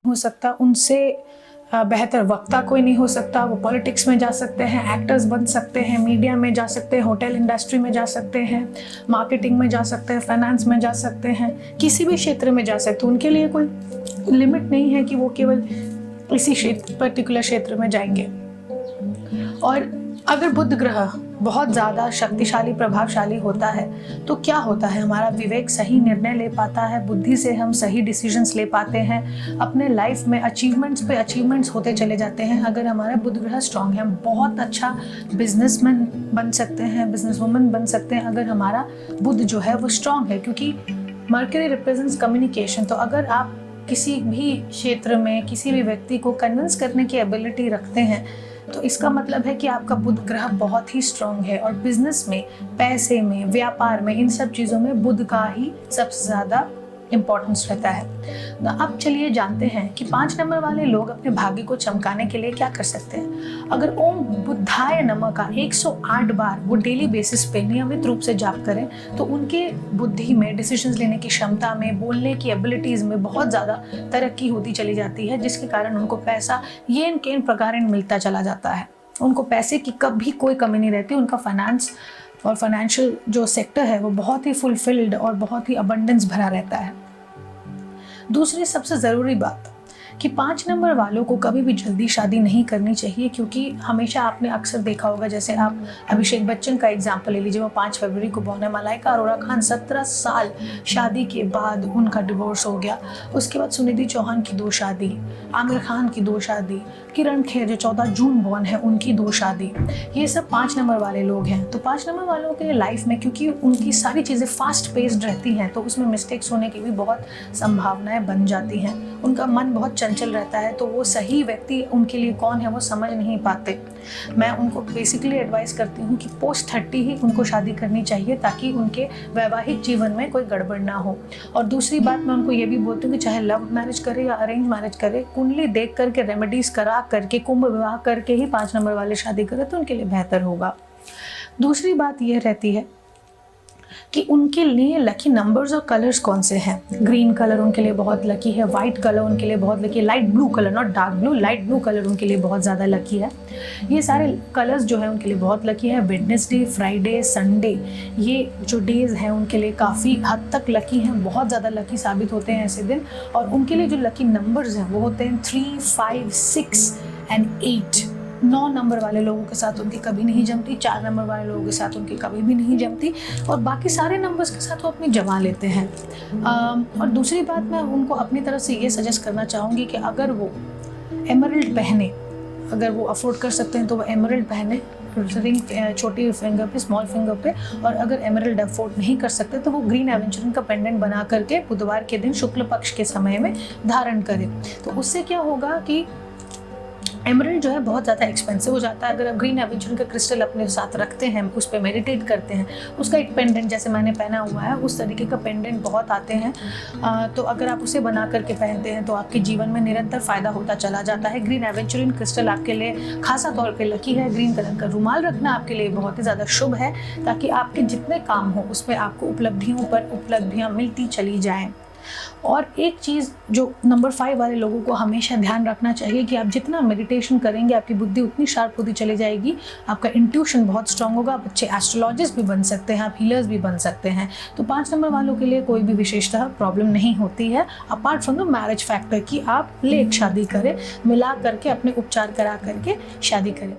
हो सकता, उनसे बेहतर वक्ता कोई नहीं हो सकता। वो पॉलिटिक्स में जा सकते हैं, एक्टर्स बन सकते हैं, मीडिया में जा सकते हैं, होटल इंडस्ट्री में जा सकते हैं, मार्केटिंग में जा सकते हैं, फाइनेंस में जा सकते हैं, किसी भी क्षेत्र में जा सकते हैं। उनके लिए कोई लिमिट नहीं है कि वो केवल इसी पर्टिकुलर क्षेत्र में जाएंगे। और अगर बुध ग्रह बहुत ज़्यादा शक्तिशाली प्रभावशाली होता है तो क्या होता है, हमारा विवेक सही निर्णय ले पाता है, बुद्धि से हम सही डिसीजंस ले पाते हैं, अपने लाइफ में अचीवमेंट्स पे अचीवमेंट्स होते चले जाते हैं। अगर हमारा बुध ग्रह स्ट्रांग है, हम बहुत अच्छा बिजनेसमैन बन सकते हैं, बिजनेसवुमन बन सकते हैं अगर हमारा बुध जो है वो स्ट्रांग है, क्योंकि मर्करी रिप्रेजेंट्स कम्युनिकेशन। तो अगर आप किसी भी क्षेत्र में किसी भी व्यक्ति को कन्विंस करने की एबिलिटी रखते हैं तो इसका मतलब है कि आपका बुध ग्रह बहुत ही स्ट्रांग है। और बिजनेस में, पैसे में, व्यापार में, इन सब चीज़ों में बुध का ही सबसे ज़्यादा इम्पोर्टेंस रहता है। तो अब चलिए जानते हैं कि 5 नंबर वाले लोग अपने भाग्य को चमकाने के लिए क्या कर सकते हैं। अगर ओम बुद्धाय नमः का 108 बार वो डेली बेसिस पे नियमित रूप से जाप करें तो उनके बुद्धि में, डिसीजंस लेने की क्षमता में, बोलने की एबिलिटीज़ में बहुत ज़्यादा तरक्की होती चली जाती है, जिसके कारण उनको पैसा येन केन प्रकारेण मिलता चला जाता है। उनको पैसे की कभी कोई कमी नहीं रहती। उनका फाइनेंस और फाइनेंशियल जो सेक्टर है वो बहुत ही फुलफिल्ड और बहुत ही अबंडेंस भरा रहता है। दूसरी सबसे ज़रूरी बात कि 5 नंबर वालों को कभी भी जल्दी शादी नहीं करनी चाहिए, क्योंकि हमेशा आपने अक्सर देखा होगा, जैसे आप अभिषेक बच्चन का एग्जाम्पल ले लीजिए, वो 5 फरवरी को बॉर्न है। मलाइका अरोड़ा खान 17 साल शादी के बाद उनका डिवोर्स हो गया। उसके बाद सुनिधि चौहान की 2 शादी, आमिर खान की 2 शादी, किरण खेर जो 14 जून बॉर्न है उनकी 2 शादी। ये सब 5 नंबर वाले लोग हैं। तो 5 नंबर वालों के लाइफ में, क्योंकि उनकी सारी चीज़ें फास्ट पेस्ड रहती हैं, तो उसमें मिस्टेक्स होने की भी बहुत संभावनाएं बन जाती हैं। उनका मन बहुत चंचल रहता है, तो वो सही व्यक्ति उनके लिए कौन है वो समझ नहीं पाते। मैं उनको बेसिकली एडवाइस करती हूँ कि पोस्ट 30 ही उनको शादी करनी चाहिए, ताकि उनके वैवाहिक जीवन में कोई गड़बड़ ना हो। और दूसरी बात मैं उनको ये भी बोलती हूँ कि चाहे लव मैरिज करे या अरेंज मैरिज करे, कुंडली देख करके, रेमेडीज करा करके, कुंभ विवाह करके ही 5 नंबर वाले शादी करें तो उनके लिए बेहतर होगा। दूसरी बात ये रहती है कि उनके लिए लकी नंबर्स और कलर्स कौन से हैं। ग्रीन कलर उनके लिए बहुत लकी है, वाइट कलर उनके लिए बहुत लकी है, light blue colour, not dark blue, light blue colour उनके लिए बहुत ज़्यादा लकी है। ये सारे कलर्स जो है उनके लिए बहुत लकी है। वेडनेसडे, फ्राइडे, संडे, ये जो डेज़ हैं उनके लिए काफ़ी हद तक लकी हैं, बहुत ज़्यादा लकी साबित होते हैं ऐसे दिन। और उनके लिए जो लकी नंबर्स हैं वो होते हैं 3, 5, 6 एंड 8। 9 नंबर वाले लोगों के साथ उनकी कभी नहीं जमती, 4 नंबर वाले लोगों के साथ उनकी कभी भी नहीं जमती, और बाकी सारे नंबर्स के साथ वो अपनी जमा लेते हैं। और दूसरी बात मैं उनको अपनी तरफ से ये सजेस्ट करना चाहूँगी कि अगर वो एमरल्ड पहने, अगर वो अफोर्ड कर सकते हैं तो वो एमरल्ड पहने, रिंग छोटी फिंगर पे, स्मॉल फिंगर पे। और अगर एमरल्ड अफोर्ड नहीं कर सकते तो वो ग्रीन एवेंचुरिन का पेंडेंट बना करके बुधवार के दिन शुक्ल पक्ष के समय में धारण करें। तो उससे क्या होगा कि एमरल्ड जो है बहुत ज़्यादा एक्सपेंसिव हो जाता है। अगर आप ग्रीन एवेंचुरिन का क्रिस्टल अपने साथ रखते हैं, उस पर मेडिटेट करते हैं, उसका एक पेंडेंट जैसे मैंने पहना हुआ है उस तरीके का पेंडेंट बहुत आते हैं, तो अगर आप उसे बना करके पहनते हैं तो आपके जीवन में निरंतर फ़ायदा होता चला जाता है। ग्रीन एवेंचुरिन क्रिस्टल आपके लिए खासा तौर पर लकी है। ग्रीन कलर का रुमाल रखना आपके लिए बहुत ही ज़्यादा शुभ है, ताकि आपके जितने काम हो उसमें आपको उपलब्धियों पर उपलब्धियाँ मिलती चली जाएँ। और एक चीज़ जो नंबर 5 वाले लोगों को हमेशा ध्यान रखना चाहिए कि आप जितना मेडिटेशन करेंगे आपकी बुद्धि उतनी शार्प होती चली जाएगी, आपका इंट्यूशन बहुत स्ट्रांग होगा, आप अच्छे एस्ट्रोलॉजिस्ट भी बन सकते हैं, आप हीलर्स भी बन सकते हैं। तो 5 नंबर वालों के लिए कोई भी विशेषतः प्रॉब्लम नहीं होती है, apart from the marriage factor कि आप लेट शादी करें, मिला करके अपने उपचार करा करके शादी करें।